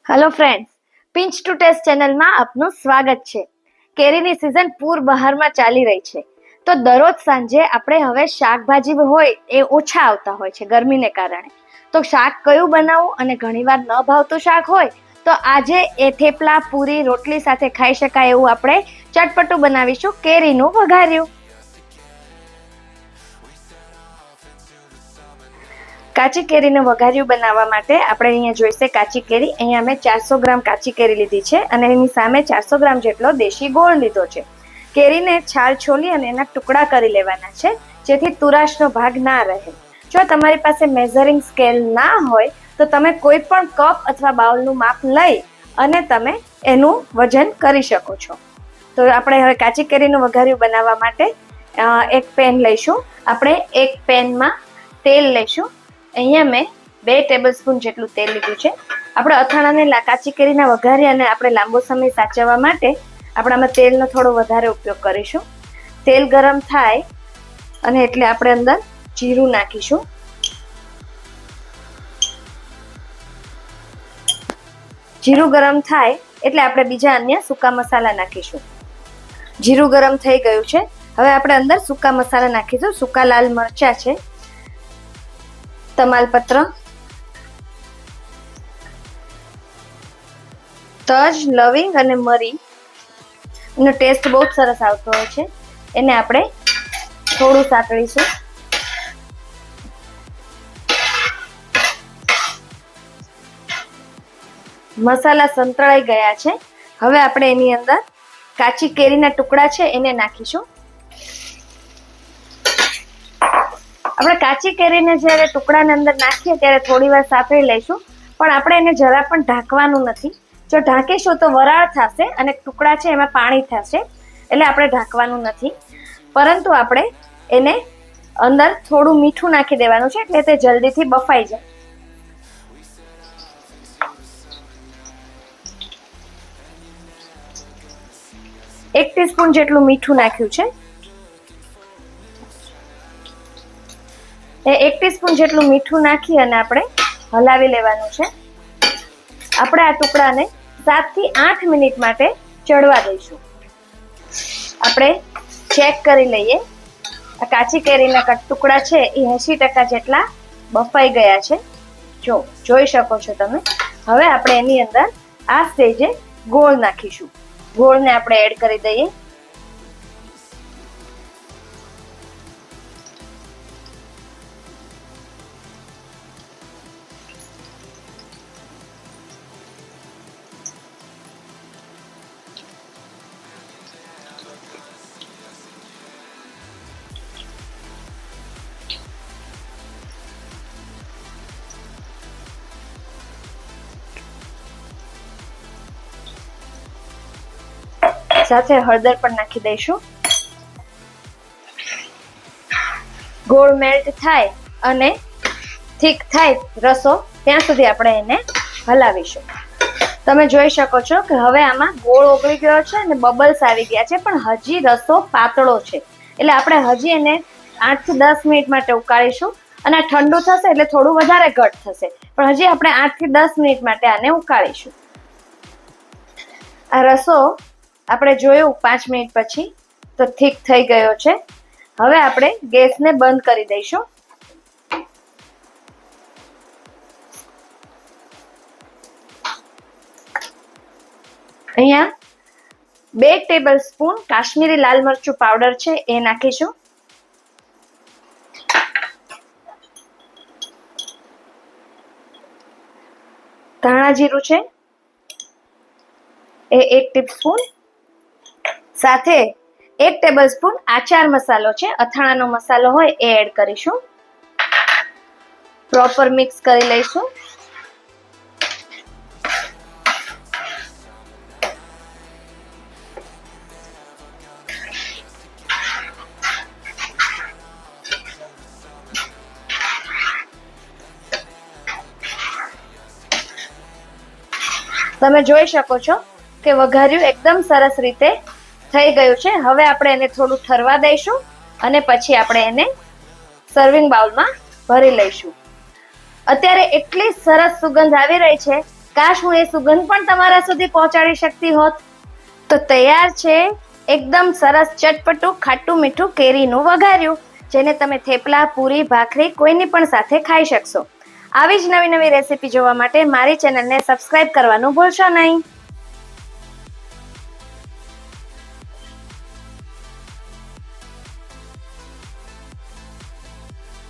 Hello friends, pinch to taste ચેનલમાં આપનું સ્વાગત છે. કેરીની સિઝન પૂર બહારમાં ચાલી રહી છે, તો દરરોજ સાંજે આપણે હવે શાકભાજી હોય એ ઓછા આવતા હોય છે ગરમીને કારણે. તો શાક કયું બનાવવું અને ઘણીવાર ન ભાવતું શાક હોય તો આજે એ થેપલા, પૂરી, રોટલી સાથે ખાઈ શકાય એવું આપણે ચટપટું બનાવીશું કેરીનું વઘાર્યું. કાચી કેરીનું વઘાર્યું બનાવવા માટે આપણે અહીંયા જોઈશે કાચી કેરી. અહીંયા મેં 400 ગ્રામ કાચી કેરી લીધી છે અને એની સામે 400 ગ્રામ જેટલો દેશી ગોળ લીધો છે. કેરીને છાલ છોલી અને એના ટુકડા કરી લેવાના છે, જેથી તુરાશનો ભાગ ના રહે. જો તમારી પાસે મેઝરિંગ સ્કેલ ના હોય તો તમે કોઈ પણ કપ અથવા બાઉલનું માપ લઈ અને તમે એનું વજન કરી શકો છો. તો આપણે હવે કાચી કેરીનું વઘાર્યું બનાવવા માટે એક પેન લઈશું. આપણે એક પેનમાં તેલ લઈશું. અહીંયા મેં 2 ટેબલ સ્પૂન જેટલું તેલ લીધું છે. આપણે અથાણાને કાચી કેરીના વઘારી અને આપણે લાંબો સમય સાચવવા માટે આપણે આમાં તેલનો થોડો વધારે ઉપયોગ કરીશું. તેલ ગરમ થાય અને એટલે આપણે અંદર જીરું નાખીશું. જીરું ગરમ થાય એટલે આપણે બીજા અન્ય સૂકા મસાલા નાખીશું. જીરું ગરમ થઈ ગયું છે. હવે આપણે અંદર સૂકા મસાલા નાખીશું. સૂકા લાલ મરચા છે, તમાલપત્ર, તજ, લવિંગ અને મરી એનો ટેસ્ટ બહુ જ સરસ આવતો હોય છે. એને આપણે થોડું સાતળીશું. મસાલા સંતળાઈ ગયા છે. હવે આપણે એની અંદર કાચી કેરીના ટુકડા છે એને નાખીશું. આપણે કાચી કેરીને જ્યારે ટુકડાને અંદર નાખીએ ત્યારે થોડી વાર સાતળી લઈશું, પણ આપણે એને જરા પણ ઢાંકવાનું નથી. જો ઢાંકીશું તો વરાળ થશે અને ટુકડા છે એમાં પાણી થશે, એટલે આપણે ઢાંકવાનું નથી. પરંતુ આપણે એને અંદર થોડું મીઠું નાખી દેવાનું છે, એટલે તે જલ્દીથી બફાઈ જાય. એક ટીસ્પૂન જેટલું મીઠું નાખ્યું છે. એક ટીસ્પૂન જેટલું મીઠું નાખી અને આપણે હલાવી લેવાનું છે. આપણે આ ટુકડાને 7 થી 8 મિનિટ માટે ચડવા દઈશું. આપણે ચેક કરી લઈએ. આ કાચી કેરીના ટુકડા છે એ 80% જેટલા બફાઈ ગયા છે. જોઈ શકો છો તમે. હવે આપણે એની અંદર આ સ્ટેજે ગોળ નાખીશું. ગોળને આપણે એડ કરી દઈએ. સાથે હળદર પણ નાખી દઈશું. ગોળ મેલ્ટ થાય અને થીક થાય રસો ત્યાં સુધી આપણે એને હલાવીશું. તમે જોઈ શકો છો કે હવે આમાં ગોળ ઓગળી ગયો છે અને બબલ્સ આવી ગયા છે, પણ હજી રસો પાતળો છે. એટલે આપણે હજી એને 8 થી 10 મિનિટ માટે ઉકાળીશું અને ઠંડુ થશે એટલે થોડું વધારે ઘટ થશે, પણ હજી આપણે 8 થી 10 મિનિટ માટે આને ઉકાળીશું. આ રસો આપણે જોયું 5 મિનિટ પછી તો ઠીક થઈ ગયો છે. હવે આપણે ગેસને બંધ કરી દઈશું. અહીંયા 2 ટેબલ સ્પૂન કાશ્મીરી લાલ મરચું પાવડર છે એ નાખીશું. ધાણા જીરું છે એ 1 ટીસ્પૂન. સાથે 1 ટેબલ સ્પૂન આચાર મસાલો છે, અથાણાનો મસાલો હોય એ એડ કરીશું. પ્રોપર મિક્સ કરી લઈશું. તમે જોઈ શકો છો કે વઘાર્યું એકદમ સરસ રીતે થઈ ગયું છે. હવે આપણે એને થોડું ઠરવા દઈશું અને પછી આપણે એને સર્વિંગ બાઉલમાં ભરી લઈશું. અત્યારે એટલી સરસ સુગંધ આવી રહી છે કાશ હું એ સુગંધ પણ તમારા સુધી પહોંચાડી શકતી હોત. તો તૈયાર છે એકદમ સરસ ચટપટું ખાટું મીઠું કેરીનું વઘાર્યું, જેને તમે થેપલા, પૂરી, ભાખરી કોઈની પણ સાથે ખાઈ શકશો. આવી જ નવી નવી રેસીપી જોવા માટે મારી ચેનલને સબસ્ક્રાઇબ કરવાનું ભૂલશો નહીં.